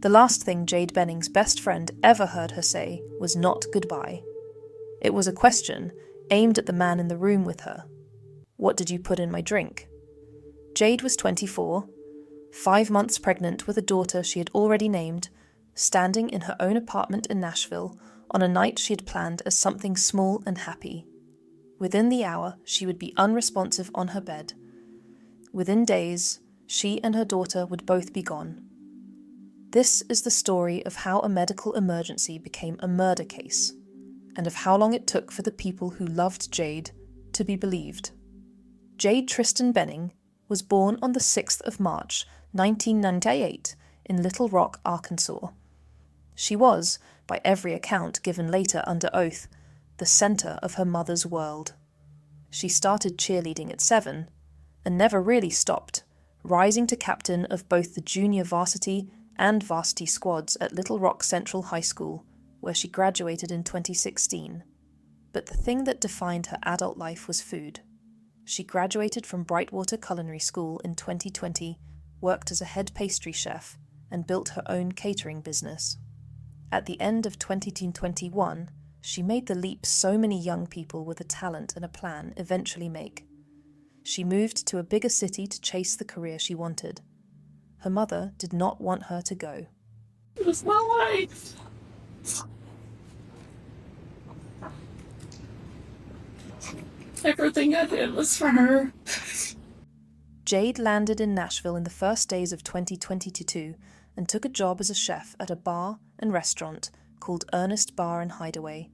The last thing Jade Benning's best friend ever heard her say was not goodbye. It was a question aimed at the man in the room with her. What did you put in my drink? Jade was 24, 5 months pregnant with a daughter she had already named, standing in her own apartment in Nashville on a night she had planned as something small and happy. Within the hour, she would be unresponsive on her bed. Within days, she and her daughter would both be gone. This is the story of how a medical emergency became a murder case, and of how long it took for the people who loved Jade to be believed. Jade Tristan Benning was born on the 6th of March, 1998, in Little Rock, Arkansas. She was, by every account given later under oath, the center of her mother's world. She started cheerleading at 7 and never really stopped, rising to captain of both the junior varsity and varsity squads at Little Rock Central High School, where she graduated in 2016. But the thing that defined her adult life was food. She graduated from Brightwater Culinary School in 2020, worked as a head pastry chef, and built her own catering business. At the end of 2021, she made the leap so many young people with a talent and a plan eventually make. She moved to a bigger city to chase the career she wanted. Her mother did not want her to go. It was my life. Everything I did was for her. Jade landed in Nashville in the first days of 2022 and took a job as a chef at a bar and restaurant called Ernest Bar and Hideaway,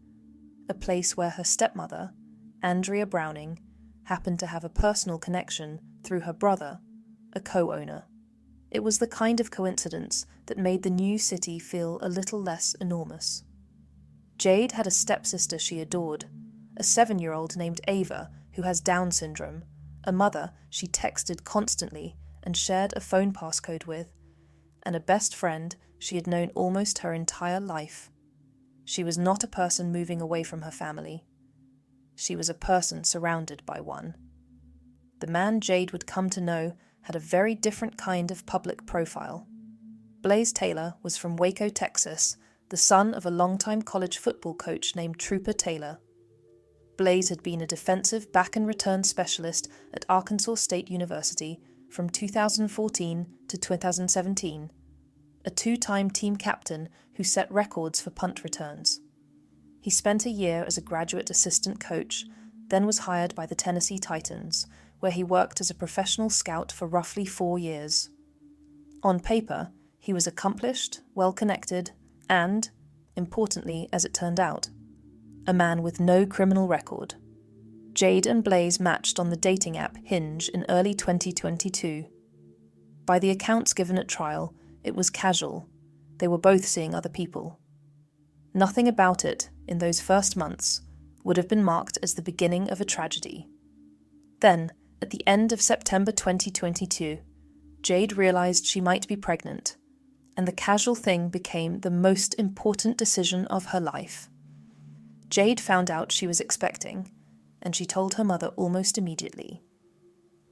a place where her stepmother, Andrea Browning, happened to have a personal connection through her brother, a co-owner. It was the kind of coincidence that made the new city feel a little less enormous. Jade had a stepsister she adored, a 7-year-old named Ava who has Down syndrome, a mother she texted constantly and shared a phone passcode with, and a best friend she had known almost her entire life. She was not a person moving away from her family. She was a person surrounded by one. The man Jade would come to know had a very different kind of public profile. Blaise Taylor was from Waco, Texas, the son of a longtime college football coach named Trooper Taylor. Blaise had been a defensive back-and-return specialist at Arkansas State University from 2014 to 2017, a 2-time team captain who set records for punt returns. He spent a year as a graduate assistant coach, then was hired by the Tennessee Titans, where he worked as a professional scout for roughly 4 years. On paper, he was accomplished, well-connected, and, importantly as it turned out, a man with no criminal record. Jade and Blaise matched on the dating app Hinge in early 2022. By the accounts given at trial, it was casual. They were both seeing other people. Nothing about it, in those first months, would have been marked as the beginning of a tragedy. Then, at the end of September 2022, Jade realized she might be pregnant, and the casual thing became the most important decision of her life. Jade found out she was expecting, and she told her mother almost immediately.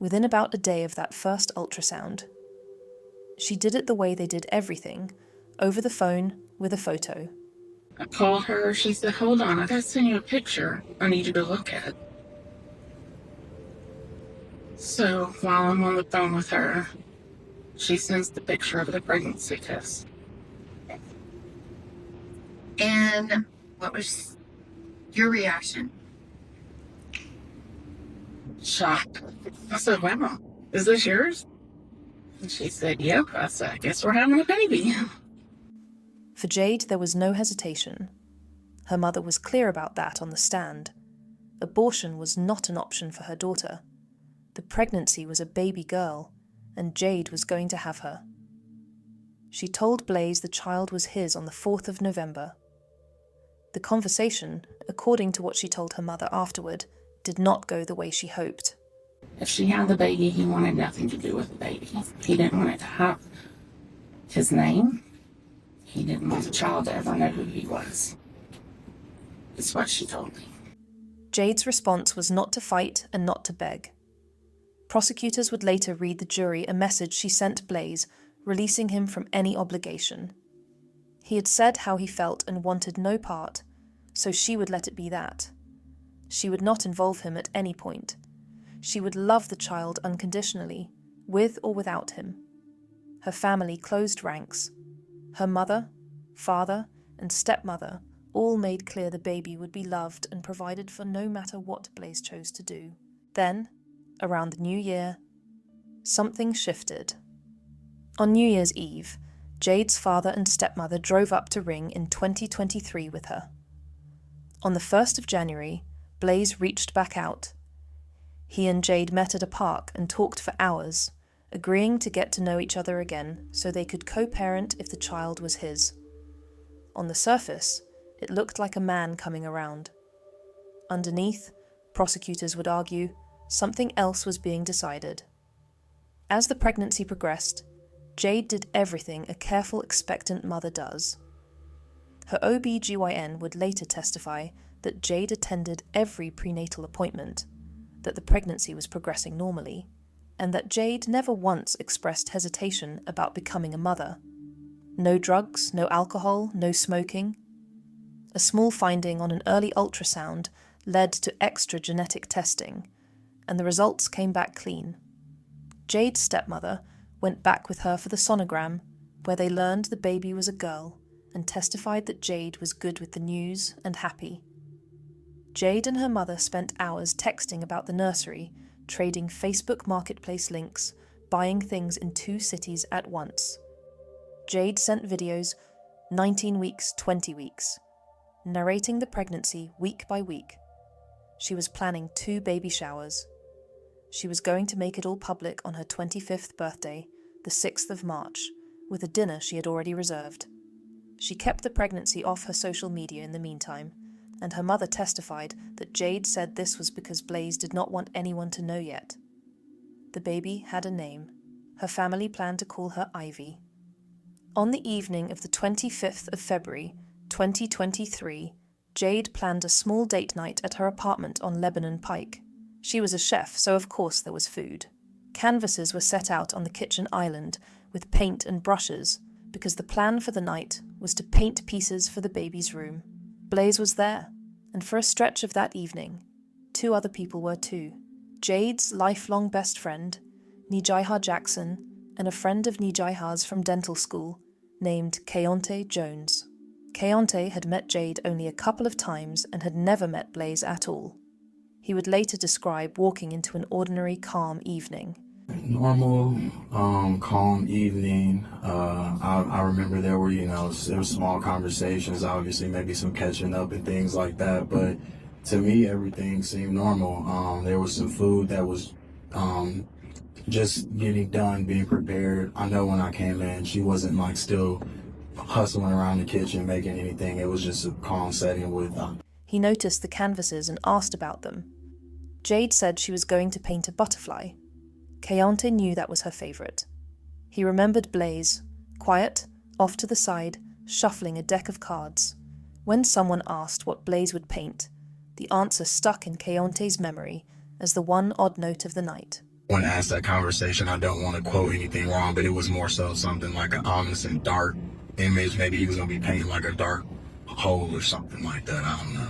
Within about a day of that first ultrasound, she did it the way they did everything, over the phone with a photo. I called her. She said, "Hold on, I gotta send you a picture I need you to look at." So while I'm on the phone with her, she sends the picture of the pregnancy test. And what was your reaction? Shocked. I said, "Wow, is this yours?" And she said, "Yep." I said, "I guess we're having a baby." For Jade, there was no hesitation. Her mother was clear about that on the stand. Abortion was not an option for her daughter. The pregnancy was a baby girl, and Jade was going to have her. She told Blaise the child was his on the 4th of November. The conversation, according to what she told her mother afterward, did not go the way she hoped. If she had the baby, he wanted nothing to do with the baby. He didn't want it to have his name. He didn't want the child to ever know who he was. It's what she told me. Jade's response was not to fight and not to beg. Prosecutors would later read the jury a message she sent Blaise, releasing him from any obligation. He had said how he felt and wanted no part, so she would let it be that. She would not involve him at any point. She would love the child unconditionally, with or without him. Her family closed ranks. Her mother, father, and stepmother all made clear the baby would be loved and provided for no matter what Blaise chose to do. Then, around the new year, something shifted. On New Year's Eve, Jade's father and stepmother drove up to Ring in 2023 with her. On the 1st of January, Blaise reached back out. He and Jade met at a park and talked for hours, agreeing to get to know each other again so they could co-parent if the child was his. On the surface, it looked like a man coming around. Underneath, prosecutors would argue, something else was being decided. As the pregnancy progressed, Jade did everything a careful, expectant mother does. Her OB/GYN would later testify that Jade attended every prenatal appointment, that the pregnancy was progressing normally, and that Jade never once expressed hesitation about becoming a mother. No drugs, no alcohol, no smoking. A small finding on an early ultrasound led to extra genetic testing, and the results came back clean. Jade's stepmother went back with her for the sonogram, where they learned the baby was a girl and testified that Jade was good with the news and happy. Jade and her mother spent hours texting about the nursery, trading Facebook Marketplace links, buying things in 2 cities at once. Jade sent videos, 19 weeks, 20 weeks, narrating the pregnancy week by week. She was planning 2 baby showers. She was going to make it all public on her 25th birthday, the 6th of March, with a dinner she had already reserved. She kept the pregnancy off her social media in the meantime, and her mother testified that Jade said this was because Blaise did not want anyone to know yet. The baby had a name. Her family planned to call her Ivy. On the evening of the 25th of February, 2023, Jade planned a small date night at her apartment on Lebanon Pike. She was a chef, so of course there was food. Canvases were set out on the kitchen island with paint and brushes, because the plan for the night was to paint pieces for the baby's room. Blaise was there, and for a stretch of that evening, 2 other people were too. Jade's lifelong best friend, Nijaiha Jackson, and a friend of Nijaiha's from dental school, named Keontae Jones. Keontae had met Jade only a couple of times and had never met Blaise at all. He would later describe walking into an ordinary, calm evening. Normal, calm evening. I remember there were small conversations, obviously, maybe some catching up and things like that. But to me, everything seemed normal. There was some food that was just getting done, being prepared. I know when I came in, she wasn't like still hustling around the kitchen, making anything. It was just a calm setting with He noticed the canvases and asked about them. Jade said she was going to paint a butterfly. Keontae knew that was her favourite. He remembered Blaise, quiet, off to the side, shuffling a deck of cards. When someone asked what Blaise would paint, the answer stuck in Keontae's memory as the one odd note of the night. When asked that conversation, I don't want to quote anything wrong, but it was more so something like an ominous and dark image. Maybe he was going to be painting like a dark hole or something like that. I don't know.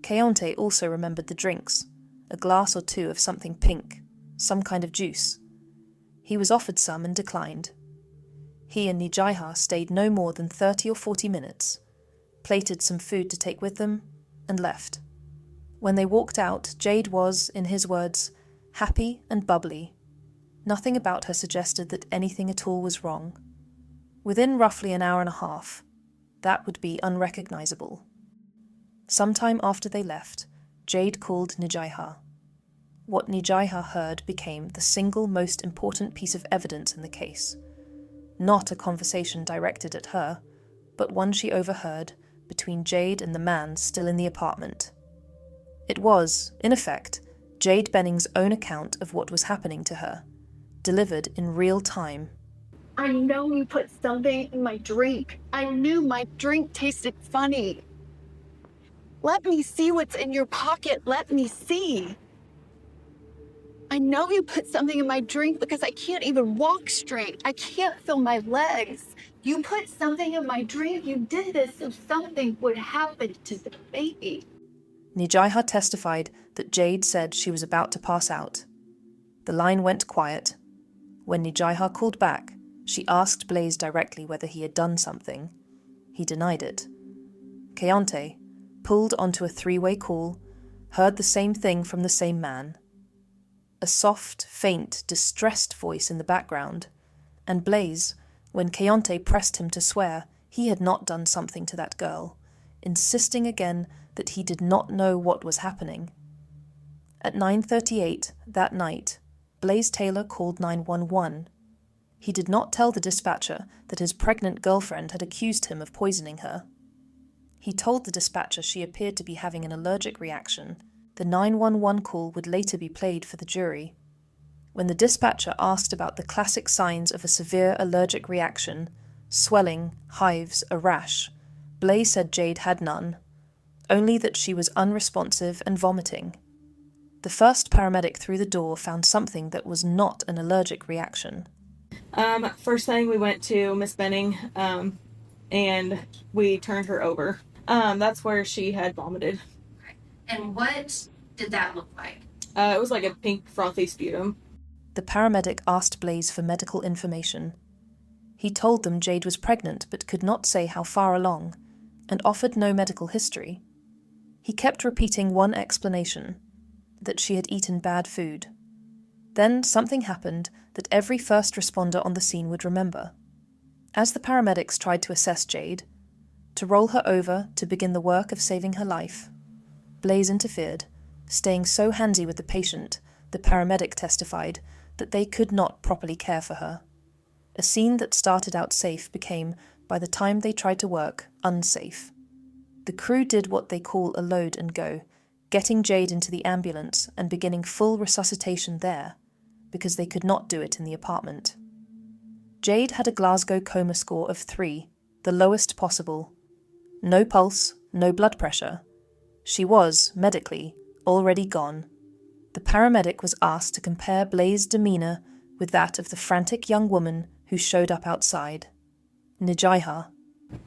Keontae also remembered the drinks, a glass or 2 of something pink, some kind of juice. He was offered some and declined. He and Nijaiha stayed no more than 30 or 40 minutes, plated some food to take with them, and left. When they walked out, Jade was, in his words, happy and bubbly. Nothing about her suggested that anything at all was wrong. Within roughly an hour and a half, that would be unrecognizable. Sometime after they left, Jade called Nijaiha. What Nijaiha heard became the single most important piece of evidence in the case. Not a conversation directed at her, but one she overheard between Jade and the man still in the apartment. It was, in effect, Jade Benning's own account of what was happening to her, delivered in real time. I know you put something in my drink. I knew my drink tasted funny. Let me see what's in your pocket. Let me see. I know you put something in my drink because I can't even walk straight. I can't feel my legs. You put something in my drink. You did this so something would happen to the baby. Nijaiha testified that Jade said she was about to pass out. The line went quiet. When Nijaiha called back, she asked Blaise directly whether he had done something. He denied it. Keontae, pulled onto a three-way call, heard the same thing from the same man. A soft, faint, distressed voice in the background, and Blaise, when Keontae pressed him to swear he had not done something to that girl, insisting again that he did not know what was happening. At 9:38 that night, Blaise Taylor called 911. He did not tell the dispatcher that his pregnant girlfriend had accused him of poisoning her. He told the dispatcher she appeared to be having an allergic reaction. The 911 call would later be played for the jury. When the dispatcher asked about the classic signs of a severe allergic reaction, swelling, hives, a rash, Blaise said Jade had none, only that she was unresponsive and vomiting. The first paramedic through the door found something that was not an allergic reaction. First thing, we went to Miss Benning, and we turned her over. That's where she had vomited. And what did that look like? It was like a pink frothy sputum. The paramedic asked Blaise for medical information. He told them Jade was pregnant but could not say how far along, and offered no medical history. He kept repeating one explanation, that she had eaten bad food. Then something happened that every first responder on the scene would remember. As the paramedics tried to assess Jade, to roll her over to begin the work of saving her life, Blaise interfered, staying so handsy with the patient, the paramedic testified, that they could not properly care for her. A scene that started out safe became, by the time they tried to work, unsafe. The crew did what they call a load and go, getting Jade into the ambulance and beginning full resuscitation there, because they could not do it in the apartment. Jade had a Glasgow coma score of 3, the lowest possible. No pulse, no blood pressure. She was, medically, already gone. The paramedic was asked to compare Blaise's demeanour with that of the frantic young woman who showed up outside. Nijaiha.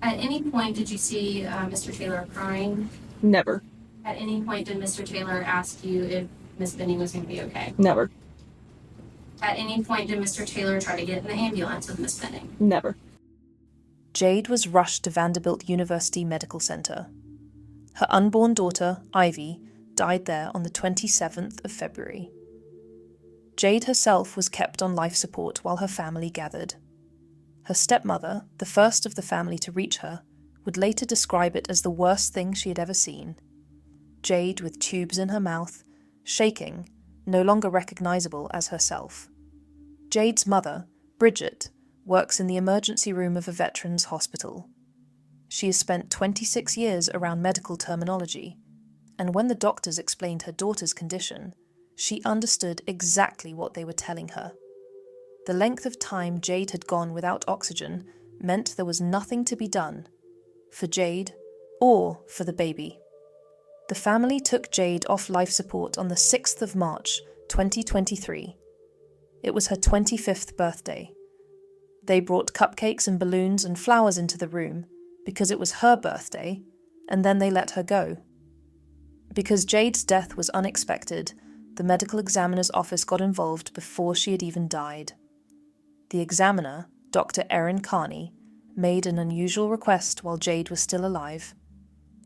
At any point did you see Mr. Taylor crying? Never. At any point did Mr. Taylor ask you if Miss Benning was going to be okay? Never. At any point did Mr. Taylor try to get in the ambulance with Miss Benning? Never. Jade was rushed to Vanderbilt University Medical Center. Her unborn daughter, Ivy, died there on the 27th of February. Jade herself was kept on life support while her family gathered. Her stepmother, the first of the family to reach her, would later describe it as the worst thing she had ever seen. Jade with tubes in her mouth, shaking, no longer recognizable as herself. Jade's mother, Bridget, works in the emergency room of a veterans hospital. She has spent 26 years around medical terminology, and when the doctors explained her daughter's condition, she understood exactly what they were telling her. The length of time Jade had gone without oxygen meant there was nothing to be done, for Jade or for the baby. The family took Jade off life support on the 6th of March, 2023. It was her 25th birthday. They brought cupcakes and balloons and flowers into the room because it was her birthday, and then they let her go. Because Jade's death was unexpected, the medical examiner's office got involved before she had even died. The examiner, Dr. Erin Carney, made an unusual request while Jade was still alive.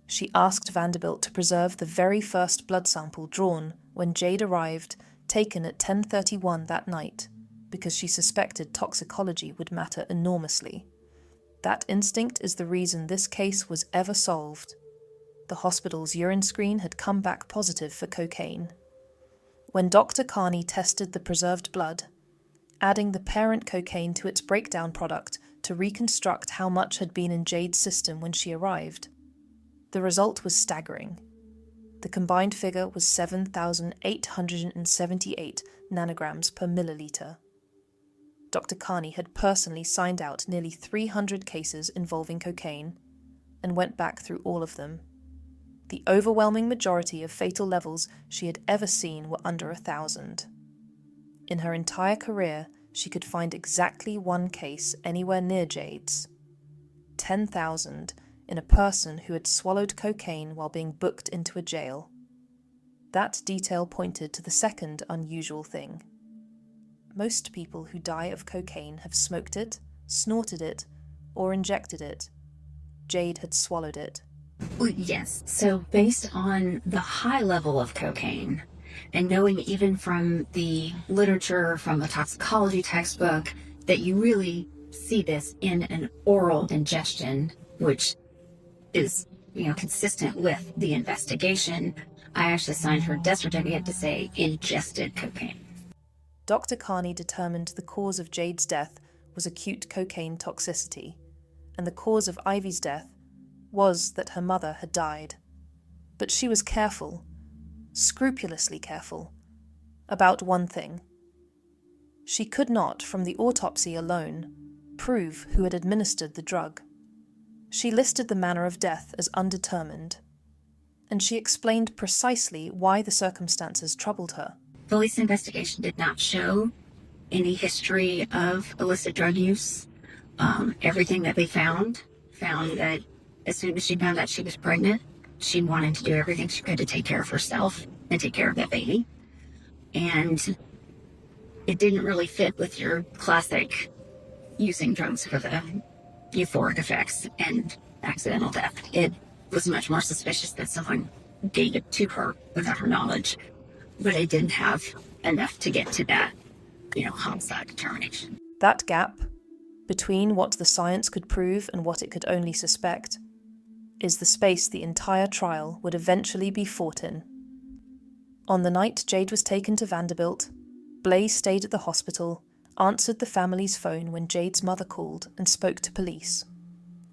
She asked Vanderbilt to preserve the very first blood sample drawn when Jade arrived, taken at 10:31 that night, because she suspected toxicology would matter enormously. That instinct is the reason this case was ever solved. The hospital's urine screen had come back positive for cocaine. When Dr. Carney tested the preserved blood, adding the parent cocaine to its breakdown product to reconstruct how much had been in Jade's system when she arrived, the result was staggering. The combined figure was 7,878 nanograms per milliliter. Dr. Carney had personally signed out nearly 300 cases involving cocaine and went back through all of them. The overwhelming majority of fatal levels she had ever seen were under 1,000. In her entire career, she could find exactly one case anywhere near Jade's, $10,000 in a person who had swallowed cocaine while being booked into a jail. That detail pointed to the second unusual thing. Most people who die of cocaine have smoked it, snorted it, or injected it. Jade had swallowed it. Well, yes. So based on the high level of cocaine, and knowing even from the literature, from the toxicology textbook, that you really see this in an oral ingestion, which is, consistent with the investigation, I actually signed her death certificate to say ingested cocaine. Dr. Carney determined the cause of Jade's death was acute cocaine toxicity, and the cause of Ivy's death was that her mother had died. But she was careful, scrupulously careful, about one thing. She could not, from the autopsy alone, prove who had administered the drug. She listed the manner of death as undetermined, and she explained precisely why the circumstances troubled her. Police investigation did not show any history of illicit drug use. Everything that they found that as soon as she found out she was pregnant, she wanted to do everything she could to take care of herself and take care of that baby. And it didn't really fit with your classic using drugs for the euphoric effects and accidental death. It was much more suspicious that someone gave it to her without her knowledge, but it didn't have enough to get to that, homicide determination. That gap, between what the science could prove and what it could only suspect, is the space the entire trial would eventually be fought in. On the night Jade was taken to Vanderbilt, Blaise stayed at the hospital, answered the family's phone when Jade's mother called, and spoke to police.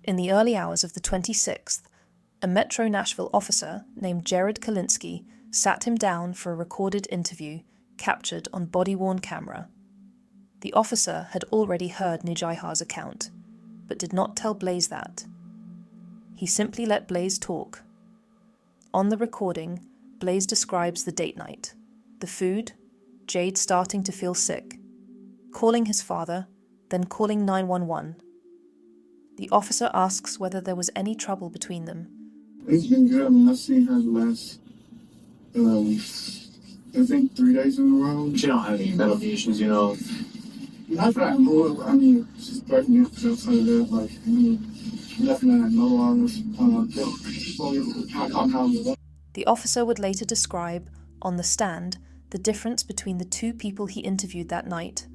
In the early hours of the 26th, a Metro Nashville officer named Jared Kalinsky sat him down for a recorded interview captured on body-worn camera. The officer had already heard Nijaiha's account, but did not tell Blaise that. He simply let Blaise talk. On the recording, Blaise describes the date night, the food, Jade starting to feel sick, calling his father, then calling 911. The officer asks whether there was any trouble between them. It's been good. I've seen her the last, I think 3 days in a row. She don't have any mental issues, Not that I know of. She's pregnant, stuff like that. Nothing that I know of. The officer would later describe, on the stand, the difference between the two people he interviewed that night.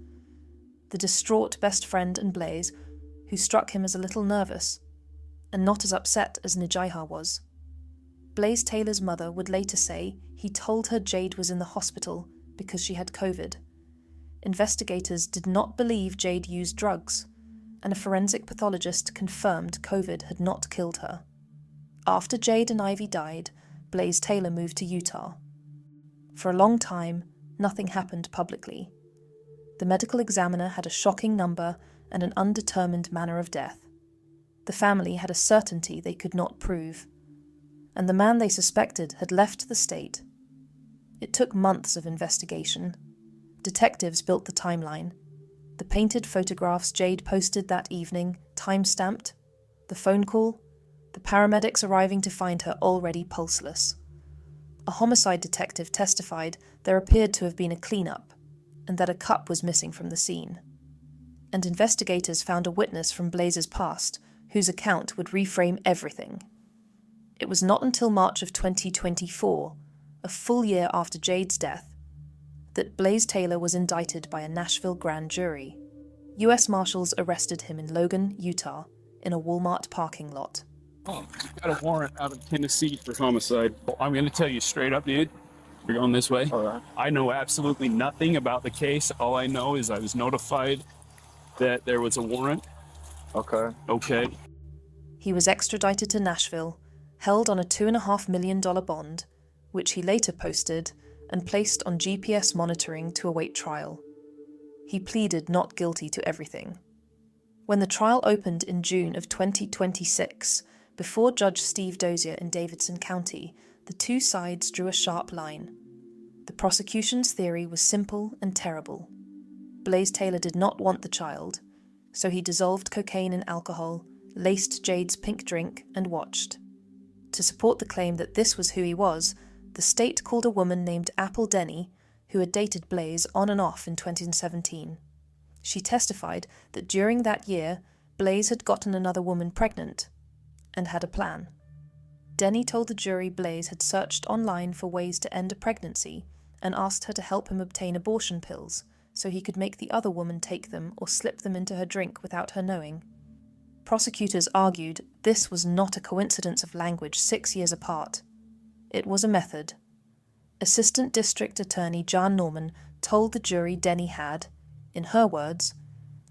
The distraught best friend and Blaise, who struck him as a little nervous, and not as upset as Nijaiha was. Blaise Taylor's mother would later say he told her Jade was in the hospital because she had COVID. Investigators did not believe Jade used drugs, and a forensic pathologist confirmed COVID had not killed her. After Jade and Ivy died, Blaise Taylor moved to Utah. For a long time, nothing happened publicly. The medical examiner had a shocking number and an undetermined manner of death. The family had a certainty they could not prove, and the man they suspected had left the state. It took months of investigation. Detectives built the timeline. The painted photographs Jade posted that evening, time-stamped, the phone call, the paramedics arriving to find her already pulseless. A homicide detective testified there appeared to have been a cleanup, and that a cup was missing from the scene. And investigators found a witness from Blaise's past whose account would reframe everything. It was not until March of 2024, a full year after Jade's death, that Blaise Taylor was indicted by a Nashville grand jury. U.S. Marshals arrested him in Logan, Utah, in a Walmart parking lot. Oh, got a warrant out of Tennessee for homicide. I'm going to tell you straight up, dude. You're going this way. All right. I know absolutely nothing about the case. All I know is I was notified that there was a warrant. Okay. He was extradited to Nashville, held on a $2.5 million bond, which he later posted and placed on GPS monitoring to await trial. He pleaded not guilty to everything. When the trial opened in June of 2026, before Judge Steve Dozier in Davidson County, the two sides drew a sharp line. The prosecution's theory was simple and terrible. Blaise Taylor did not want the child, so he dissolved cocaine in alcohol, laced Jade's pink drink, and watched. To support the claim that this was who he was, the state called a woman named Apple Denny, who had dated Blaise on and off in 2017. She testified that during that year, Blaise had gotten another woman pregnant and had a plan. Denny told the jury Blaise had searched online for ways to end a pregnancy and asked her to help him obtain abortion pills so he could make the other woman take them or slip them into her drink without her knowing. Prosecutors argued this was not a coincidence of language 6 years apart. It was a method. Assistant District Attorney Jan Norman told the jury Denny had, in her words,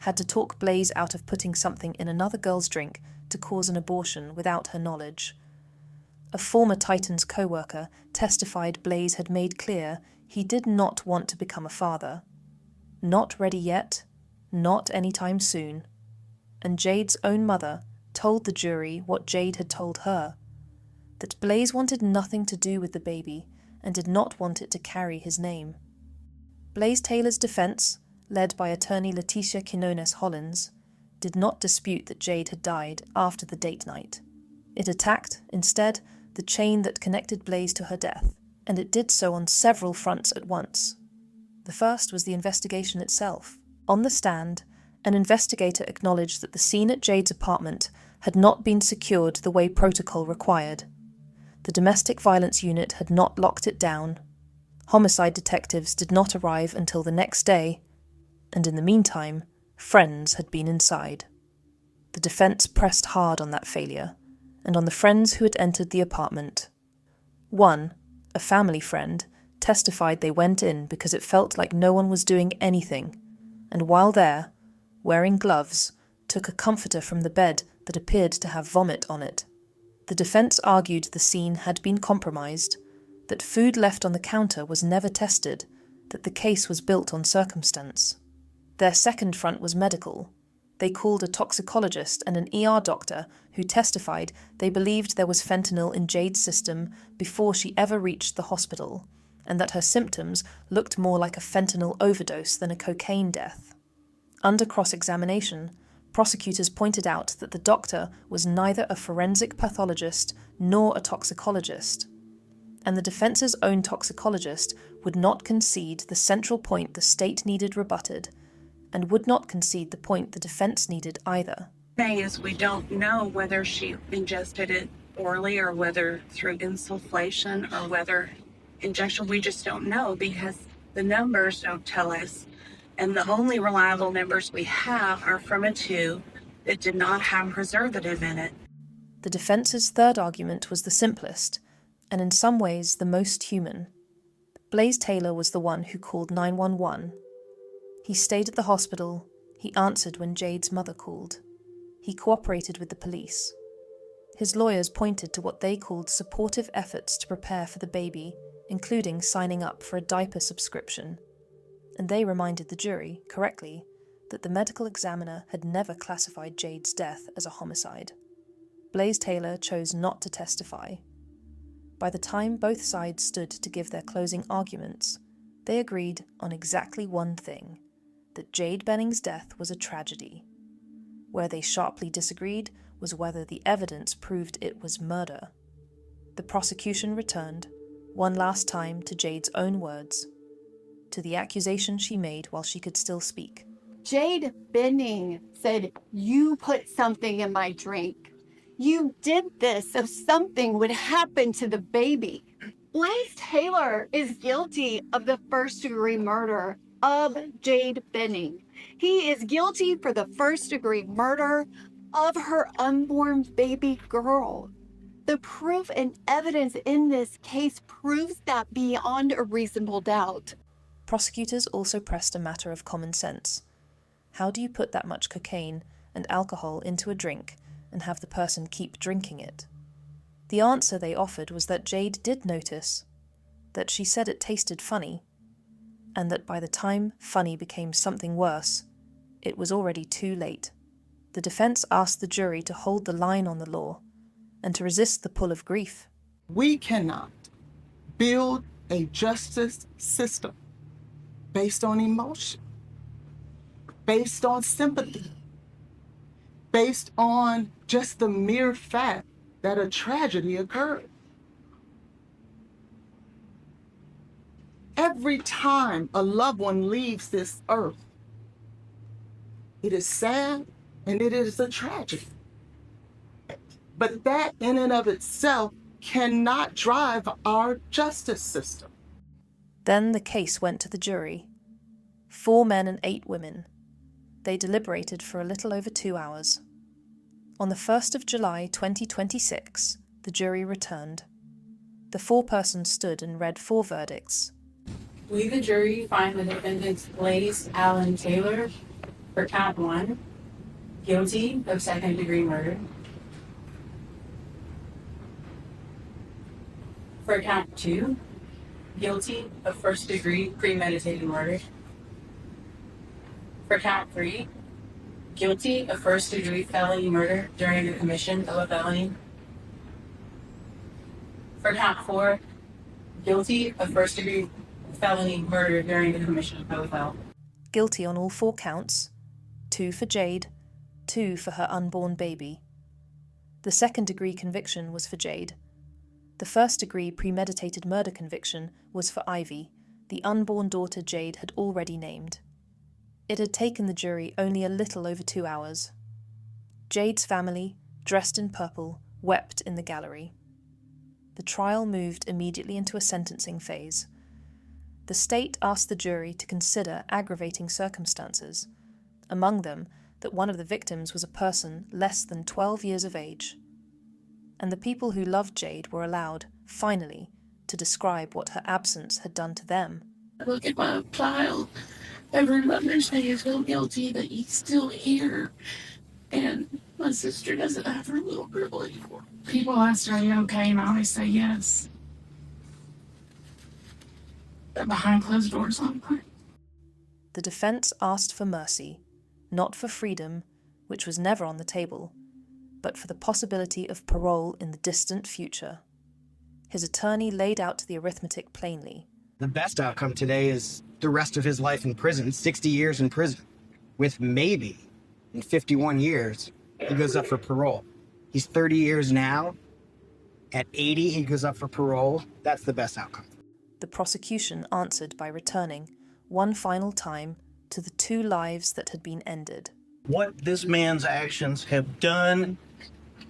had to talk Blaise out of putting something in another girl's drink to cause an abortion without her knowledge. A former Titans co-worker testified Blaise had made clear he did not want to become a father. Not ready yet, not anytime soon. And Jade's own mother told the jury what Jade had told her, that Blaise wanted nothing to do with the baby and did not want it to carry his name. Blaise Taylor's defense, led by attorney Leticia Quinones Hollins, did not dispute that Jade had died after the date night. It attacked, instead, the chain that connected Blaise to her death, and it did so on several fronts at once. The first was the investigation itself. On the stand, an investigator acknowledged that the scene at Jade's apartment had not been secured the way protocol required. The domestic violence unit had not locked it down. Homicide detectives did not arrive until the next day, and in the meantime, friends had been inside. The defense pressed hard on that failure, and on the friends who had entered the apartment. One, a family friend, testified they went in because it felt like no one was doing anything, and while there, wearing gloves, took a comforter from the bed that appeared to have vomit on it. The defense argued the scene had been compromised, that food left on the counter was never tested, that the case was built on circumstance. Their second front was medical. They called a toxicologist and an ER doctor who testified they believed there was fentanyl in Jade's system before she ever reached the hospital, and that her symptoms looked more like a fentanyl overdose than a cocaine death. Under cross-examination, prosecutors pointed out that the doctor was neither a forensic pathologist nor a toxicologist, and the defense's own toxicologist would not concede the central point the state needed rebutted, and would not concede the point the defense needed either. Is we don't know whether she ingested it orally or whether through insufflation or whether injection. We just don't know because the numbers don't tell us. And the only reliable numbers we have are from a tube that did not have preservative in it. The defense's third argument was the simplest, and in some ways the most human. Blaise Taylor was the one who called 911. He stayed at the hospital. He answered when Jade's mother called. He cooperated with the police. His lawyers pointed to what they called supportive efforts to prepare for the baby, including signing up for a diaper subscription. And they reminded the jury, correctly, that the medical examiner had never classified Jade's death as a homicide. Blaise Taylor chose not to testify. By the time both sides stood to give their closing arguments, they agreed on exactly one thing, that Jade Benning's death was a tragedy. Where they sharply disagreed was whether the evidence proved it was murder. The prosecution returned, one last time to Jade's own words, to the accusation she made while she could still speak. Jade Benning said, "You put something in my drink. You did this so something would happen to the baby." Blaise Taylor is guilty of the first-degree murder of Jade Benning. He is guilty for the first-degree murder of her unborn baby girl. The proof and evidence in this case proves that beyond a reasonable doubt. Prosecutors also pressed a matter of common sense. How do you put that much cocaine and alcohol into a drink and have the person keep drinking it? The answer they offered was that Jade did notice, that she said it tasted funny, and that by the time funny became something worse, it was already too late. The defense asked the jury to hold the line on the law and to resist the pull of grief. We cannot build a justice system based on emotion, based on sympathy, based on just the mere fact that a tragedy occurred. Every time a loved one leaves this earth, it is sad and it is a tragedy. But that in and of itself cannot drive our justice system. Then the case went to the jury. 4 men and 8 women. They deliberated for a little over 2 hours. On the 1st of July 2026, the jury returned. The 4 persons stood and read 4 verdicts. We, the jury, find the defendants Blaise Allen Taylor for count 1, guilty of second-degree murder. For count 2, guilty of first-degree premeditated murder. For count 3, guilty of first-degree felony murder during the commission of a felony. For count 4, guilty of first-degree felony murder during the commission of a felony. Guilty on all 4 counts, 2 for Jade, 2 for her unborn baby. The second-degree conviction was for Jade. The first-degree premeditated murder conviction was for Ivy, the unborn daughter Jade had already named. It had taken the jury only a little over 2 hours. Jade's family, dressed in purple, wept in the gallery. The trial moved immediately into a sentencing phase. The state asked the jury to consider aggravating circumstances, among them that one of the victims was a person less than 12 years of age. And the people who loved Jade were allowed, finally, to describe what her absence had done to them. I look at my child, every Mother's Day is so guilty that he's still here. And my sister doesn't have her little girl anymore. People ask her, are you okay? And I always say yes. But behind closed doors, I'm fine. The defense asked for mercy, not for freedom, which was never on the table, but for the possibility of parole in the distant future. His attorney laid out the arithmetic plainly. The best outcome today is the rest of his life in prison, 60 years in prison, with maybe in 51 years, he goes up for parole. He's 30 years now. At 80, he goes up for parole. That's the best outcome. The prosecution answered by returning, one final time, to the 2 lives that had been ended. What this man's actions have done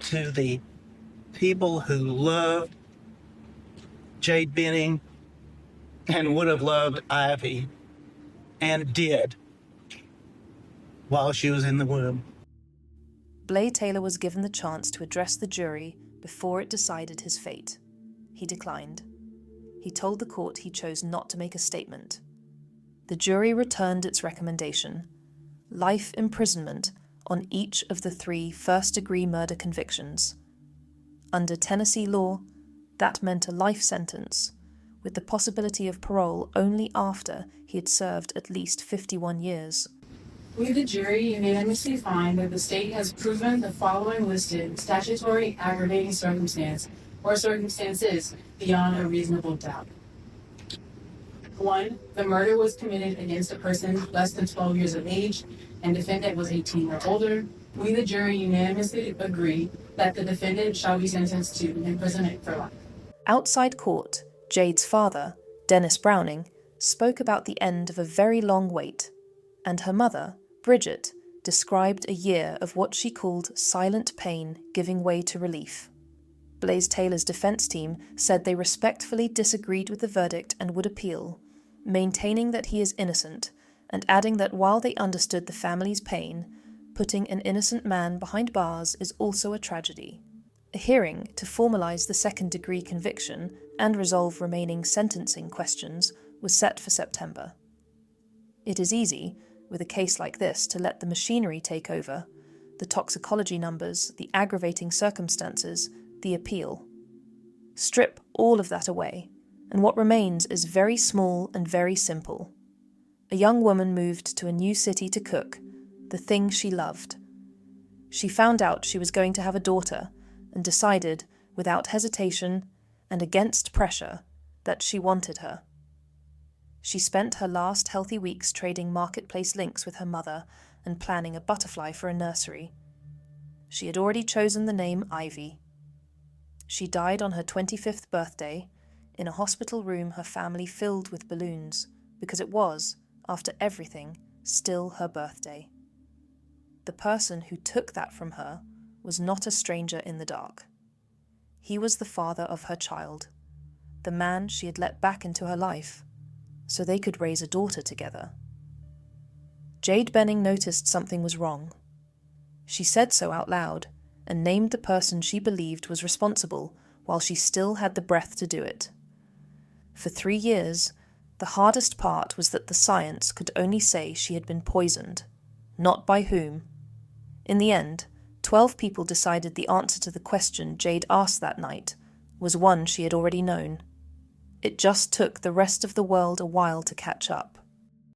to the people who loved Jade Benning and would have loved Ivy and did while she was in the womb. Blaise Taylor was given the chance to address the jury before it decided his fate. He declined. He told the court he chose not to make a statement. The jury returned its recommendation: life imprisonment on each of the 3 first-degree murder convictions. Under Tennessee law, that meant a life sentence, with the possibility of parole only after he had served at least 51 years. We, the jury, unanimously find that the state has proven the following listed statutory aggravating circumstance or circumstances beyond a reasonable doubt. 1, the murder was committed against a person less than 12 years of age and defendant was 18 or older. We, the jury, unanimously agree that the defendant shall be sentenced to imprisonment for life. Outside court, Jade's father, Dennis Browning, spoke about the end of a very long wait, and her mother, Bridget, described a year of what she called silent pain giving way to relief. Blaise Taylor's defense team said they respectfully disagreed with the verdict and would appeal, maintaining that he is innocent, and adding that while they understood the family's pain, putting an innocent man behind bars is also a tragedy. A hearing to formalise the second-degree conviction and resolve remaining sentencing questions was set for September. It is easy, with a case like this, to let the machinery take over, the toxicology numbers, the aggravating circumstances, the appeal. Strip all of that away, and what remains is very small and very simple. A young woman moved to a new city to cook, the thing she loved. She found out she was going to have a daughter and decided, without hesitation and against pressure, that she wanted her. She spent her last healthy weeks trading marketplace links with her mother and planning a butterfly for a nursery. She had already chosen the name Ivy. She died on her 25th birthday in a hospital room her family filled with balloons because it was, after everything, still her birthday. The person who took that from her was not a stranger in the dark. He was the father of her child, the man she had let back into her life, so they could raise a daughter together. Jade Benning noticed something was wrong. She said so out loud and named the person she believed was responsible while she still had the breath to do it. For 3 years, the hardest part was that the science could only say she had been poisoned, not by whom. In the end, 12 people decided the answer to the question Jade asked that night was one she had already known. It just took the rest of the world a while to catch up.